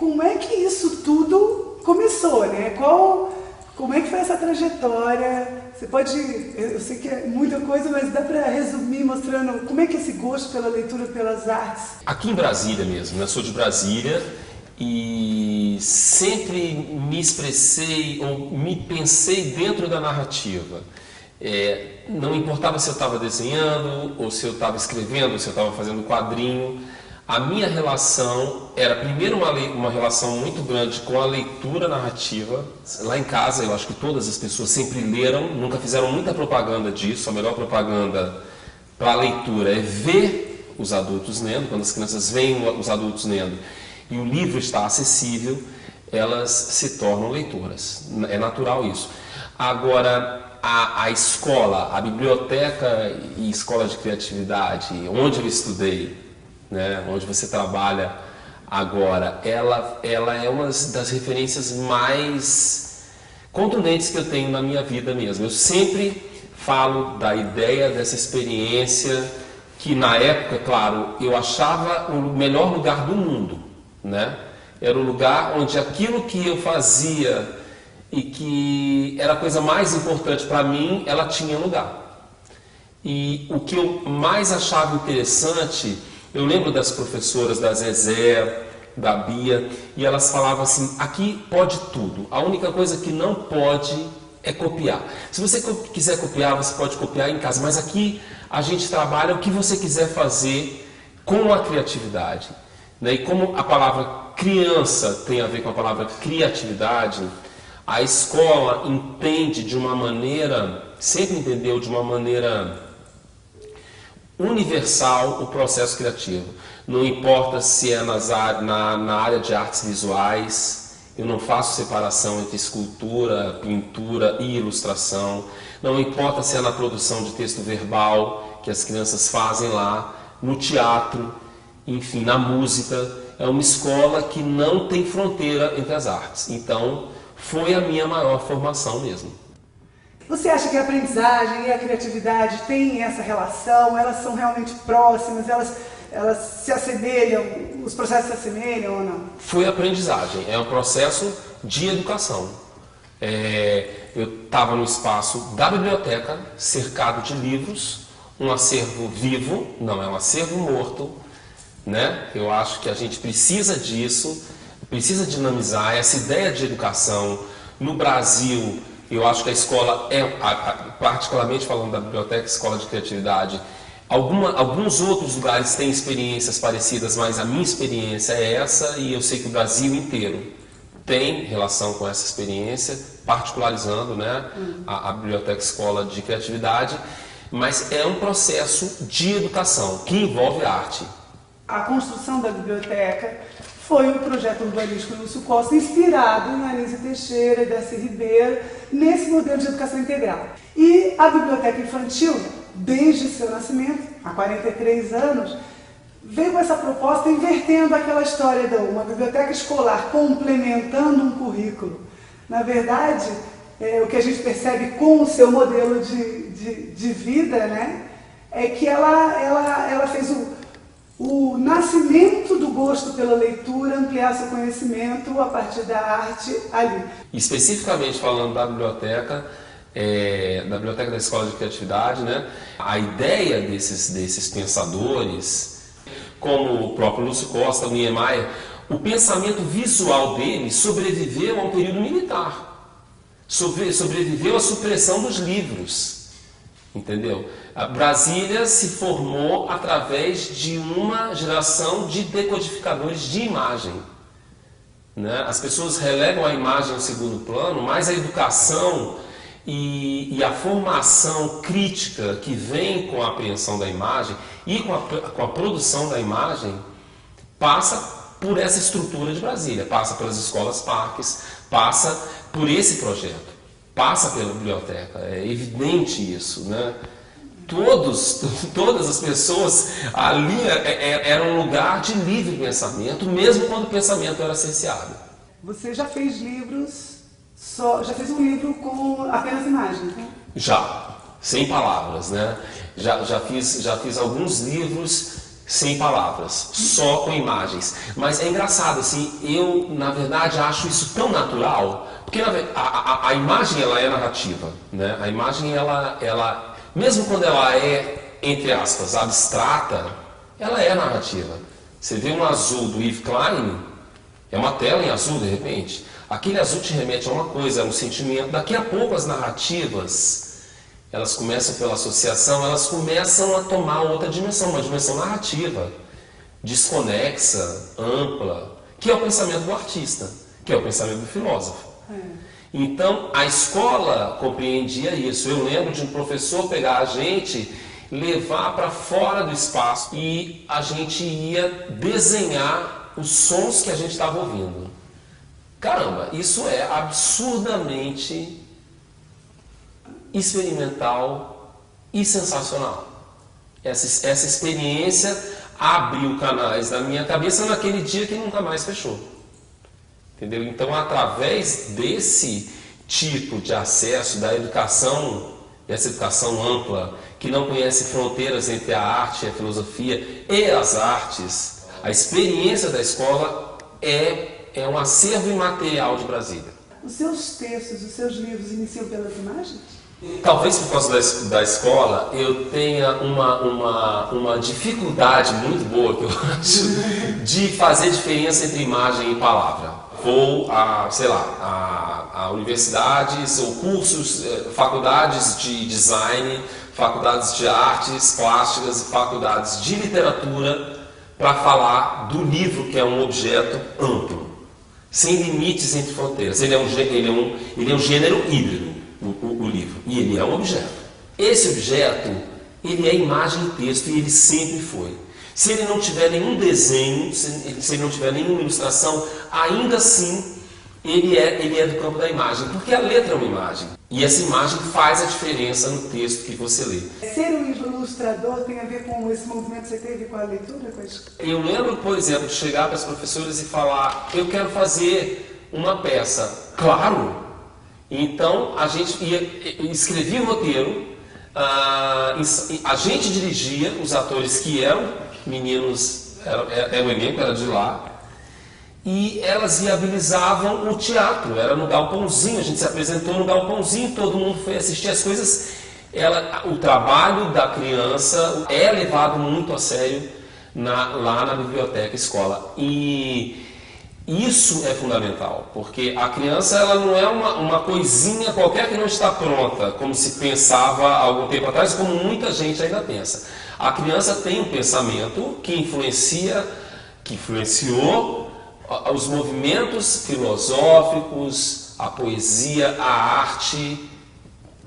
como é que isso tudo começou, né? Como é que foi essa trajetória? Você pode, eu sei que é muita coisa, mas dá para resumir mostrando como é que é esse gosto pela leitura, pelas artes? Aqui em Brasília mesmo, né? Eu sou de Brasília e sempre me expressei ou me pensei dentro da narrativa. Não importava se eu estava desenhando, ou se eu estava escrevendo, ou se eu estava fazendo quadrinho. A minha relação era primeiro uma relação muito grande com a leitura narrativa. Lá em casa, eu acho que todas as pessoas sempre leram, nunca fizeram muita propaganda disso. A melhor propaganda para a leitura é ver os adultos lendo. Quando as crianças veem os adultos lendo e o livro está acessível, elas se tornam leitoras. É natural isso. Agora, a escola, a biblioteca e escola de criatividade, onde eu estudei, né, onde você trabalha agora, ela é uma das referências mais contundentes que eu tenho na minha vida mesmo. Eu sempre falo da ideia dessa experiência que na época, claro, eu achava o melhor lugar do mundo, né? Era o lugar onde aquilo que eu fazia e que era a coisa mais importante para mim, ela tinha lugar. E o que eu mais achava interessante, eu lembro das professoras, da Zezé, da Bia, e elas falavam assim, aqui pode tudo, a única coisa que não pode é copiar. Se você quiser copiar, você pode copiar em casa, mas aqui a gente trabalha o que você quiser fazer com a criatividade. E como a palavra criança tem a ver com a palavra criatividade, a escola entende de uma maneira, sempre entendeu de uma maneira universal o processo criativo. Não importa se é na área de artes visuais, eu não faço separação entre escultura, pintura e ilustração. Não importa se é na produção de texto verbal, que as crianças fazem lá, no teatro, enfim, na música. É uma escola que não tem fronteira entre as artes. Então, foi a minha maior formação mesmo. Você acha que a aprendizagem e a criatividade têm essa relação? Elas são realmente próximas? Elas se assemelham? Os processos se assemelham ou não? Foi aprendizagem, é um processo de educação. Eu estava no espaço da biblioteca, cercado de livros, um acervo vivo, não é um acervo morto, né? Eu acho que a gente precisa disso, precisa dinamizar essa ideia de educação. No Brasil, eu acho que a escola particularmente falando da biblioteca, escola de criatividade, alguns outros lugares têm experiências parecidas, mas a minha experiência é essa e eu sei que o Brasil inteiro tem relação com essa experiência, particularizando, né, a biblioteca escola de criatividade, mas é um processo de educação que envolve arte. A construção da biblioteca foi um projeto urbanístico do Lúcio Costa, inspirado na Anísia Teixeira e Darcy Ribeiro, nesse modelo de educação integral. E a biblioteca infantil, desde seu nascimento, há 43 anos, veio com essa proposta invertendo aquela história de uma biblioteca escolar complementando um currículo. Na verdade, o que a gente percebe com o seu modelo de vida, né, é que ela fez o nascimento do gosto pela leitura, ampliar seu conhecimento a partir da arte ali. Especificamente falando da biblioteca da Escola de Criatividade, né? A ideia desses pensadores, como o próprio Lúcio Costa, o Niemeyer, o pensamento visual dele sobreviveu a um período militar, sobreviveu à supressão dos livros. Entendeu? A Brasília se formou através de uma geração de decodificadores de imagem. Né? As pessoas relegam a imagem ao segundo plano, mas a educação e a formação crítica que vem com a apreensão da imagem e com a produção da imagem passa por essa estrutura de Brasília, passa pelas escolas parques, passa por esse projeto. Passa pela biblioteca, é evidente isso, né? Todas as pessoas ali era um lugar de livre pensamento, mesmo quando o pensamento era cerceado. Você já fez livros, já fez um livro com apenas imagens, né? Já, sem palavras, né? Já fiz alguns livros sem palavras, só com imagens. Mas é engraçado, assim, eu, na verdade, acho isso tão natural, porque a imagem, ela é narrativa, né? A imagem, ela, mesmo quando ela é, entre aspas, abstrata, ela é narrativa. Você vê um azul do Yves Klein, é uma tela em azul, de repente. Aquele azul te remete a uma coisa, a um sentimento. Daqui a pouco as narrativas, elas começam pela associação, elas começam a tomar outra dimensão, uma dimensão narrativa, desconexa, ampla, que é o pensamento do artista, que é o pensamento do filósofo. Então, a escola compreendia isso. Eu lembro de um professor pegar a gente, levar para fora do espaço e a gente ia desenhar os sons que a gente estava ouvindo. Caramba, isso é absurdamente experimental e sensacional. Essa experiência abriu canais na minha cabeça naquele dia que nunca mais fechou. Entendeu? Então, através desse tipo de acesso da educação, essa educação ampla, que não conhece fronteiras entre a arte e a filosofia e as artes, a experiência da escola é um acervo imaterial de Brasília. Os seus textos, os seus livros iniciam pelas imagens? Talvez por causa da escola eu tenha uma dificuldade muito boa, que eu acho, de fazer diferença entre imagem e palavra. Vou a universidades ou cursos, faculdades de design, faculdades de artes plásticas, faculdades de literatura, para falar do livro, que é um objeto amplo, sem limites entre fronteiras. Ele é um gênero híbrido, o livro, e ele é um objeto. Esse objeto, ele é imagem e texto, e ele sempre foi. Se ele não tiver nenhum desenho, se ele não tiver nenhuma ilustração, ainda assim ele é do campo da imagem, porque a letra é uma imagem. E essa imagem faz a diferença no texto que você lê. Ser um ilustrador tem a ver com esse movimento que você teve com a leitura? Eu lembro, por exemplo, de chegar para as professoras e falar: eu quero fazer uma peça. Claro! Então a gente escrevia o roteiro, a gente dirigia os atores que eram meninos, era o elenco, era de lá, e elas viabilizavam o teatro, era no galpãozinho, a gente se apresentou no galpãozinho, todo mundo foi assistir as coisas. O trabalho da criança é levado muito a sério lá na biblioteca escola, e isso é fundamental, porque a criança, ela não é uma coisinha qualquer que não está pronta, como se pensava há algum tempo atrás, como muita gente ainda pensa. A criança tem um pensamento que influenciou os movimentos filosóficos, a poesia, a arte,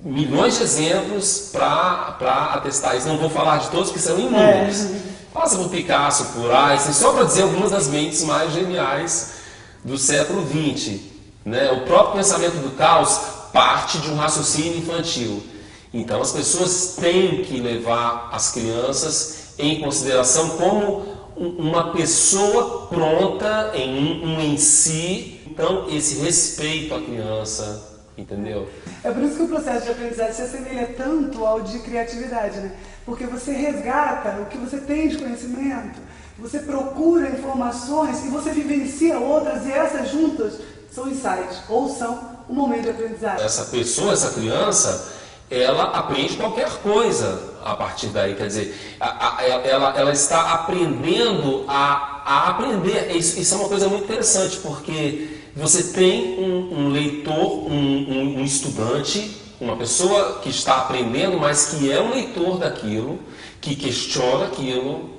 milhões de exemplos para atestar isso. Não vou falar de todos, que são inúmeros. Passa por Picasso, por Einstein, só para dizer algumas das mentes mais geniais do século XX. Né? O próprio pensamento do caos parte de um raciocínio infantil. Então as pessoas têm que levar as crianças em consideração como uma pessoa pronta em si. Então esse respeito à criança, entendeu? É por isso que o processo de aprendizagem se assemelha tanto ao de criatividade, né? Porque você resgata o que você tem de conhecimento, você procura informações e você vivencia outras, e essas juntas são insights, ou são um momento de aprendizagem. Essa pessoa, essa criança, ela aprende qualquer coisa a partir daí, quer dizer, ela está aprendendo a aprender. Isso é uma coisa muito interessante, porque você tem um leitor, um estudante, uma pessoa que está aprendendo, mas que é um leitor daquilo, que questiona aquilo,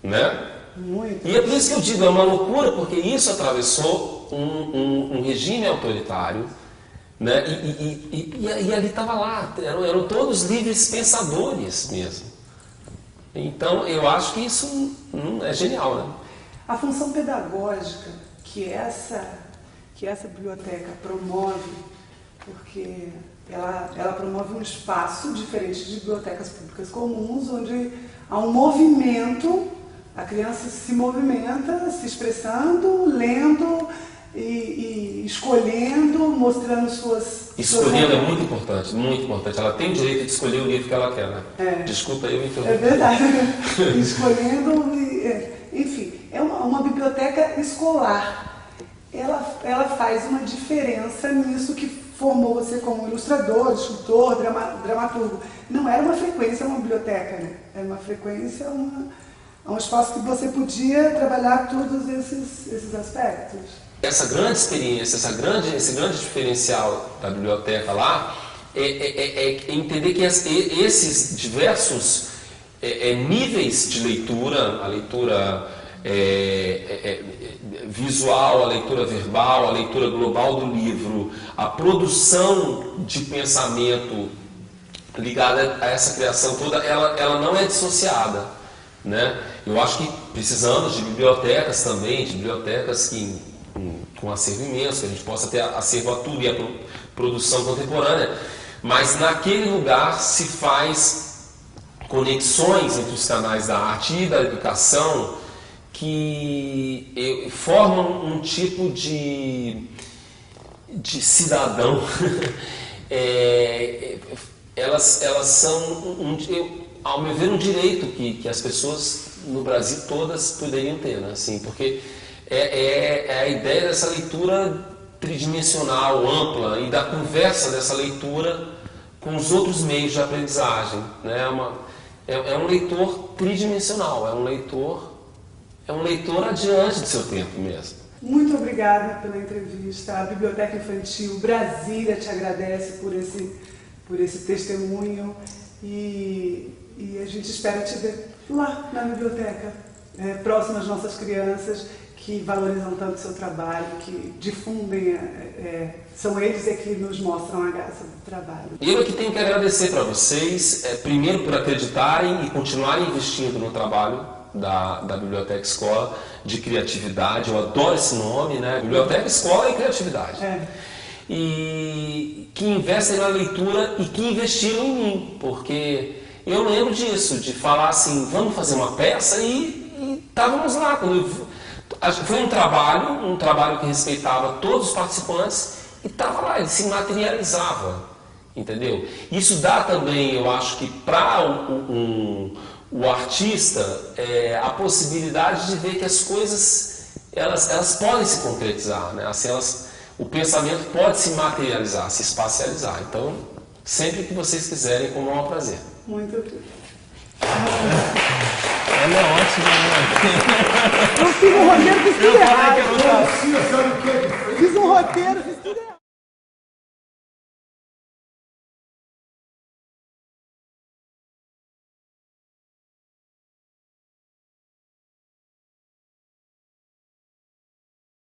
né? Muito. E é por isso que eu digo, é uma loucura, porque isso atravessou um regime autoritário, né? E ali estava lá, eram todos livres pensadores mesmo. Então eu acho que isso é genial, né? A função pedagógica que essa biblioteca promove, porque ela promove um espaço diferente de bibliotecas públicas comuns, onde há um movimento, a criança se movimenta, se expressando, lendo, e escolhendo, mostrando suas... Escolhendo é muito importante, muito importante. Ela tem o direito de escolher o livro que ela quer, né? Desculpa eu interromper. É verdade. Escolhendo, enfim, é uma biblioteca escolar. Ela faz uma diferença nisso que formou você como ilustrador, escultor, dramaturgo. Não era uma frequência uma biblioteca, né? Era uma frequência, um espaço que você podia trabalhar todos esses aspectos. Essa grande experiência, esse grande diferencial da biblioteca lá é entender que esses diversos níveis de leitura, a leitura visual, a leitura verbal, a leitura global do livro, a produção de pensamento ligada a essa criação toda, ela não é dissociada, né? Eu acho que precisamos de bibliotecas também, de bibliotecas com acervo imenso, que a gente possa ter acervo a tudo e a produção contemporânea, mas naquele lugar se faz conexões entre os canais da arte e da educação que formam um tipo de cidadão. Elas são, ao meu ver, um direito que as pessoas no Brasil todas poderiam ter, né? Assim, porque é a ideia dessa leitura tridimensional, ampla, e da conversa dessa leitura com os outros meios de aprendizagem, né? É um leitor tridimensional, é um leitor adiante do seu tempo mesmo. Muito obrigada pela entrevista. A Biblioteca Infantil Brasília te agradece por esse testemunho e a gente espera te ver lá na biblioteca, próximo às nossas crianças que valorizam tanto o seu trabalho, que difundem, são eles que nos mostram a graça do trabalho. Eu que tenho que agradecer para vocês, primeiro por acreditarem e continuarem investindo no trabalho da Biblioteca Escola de Criatividade. Eu adoro esse nome, né? Biblioteca Escola e Criatividade. E que investem na leitura e que investiram em mim, porque eu lembro disso, de falar assim, vamos fazer uma peça e estávamos lá. Foi um trabalho que respeitava todos os participantes e estava lá, ele se materializava, entendeu? Isso dá também, eu acho que para o artista a possibilidade de ver que as coisas elas podem se concretizar, né? Assim, o pensamento pode se materializar, se espacializar. Então, sempre que vocês quiserem, com o maior prazer. Muito obrigada. Ela é ótima, né? Eu fiz um roteiro que Eu falei que eu não sabia. Fiz um roteiro.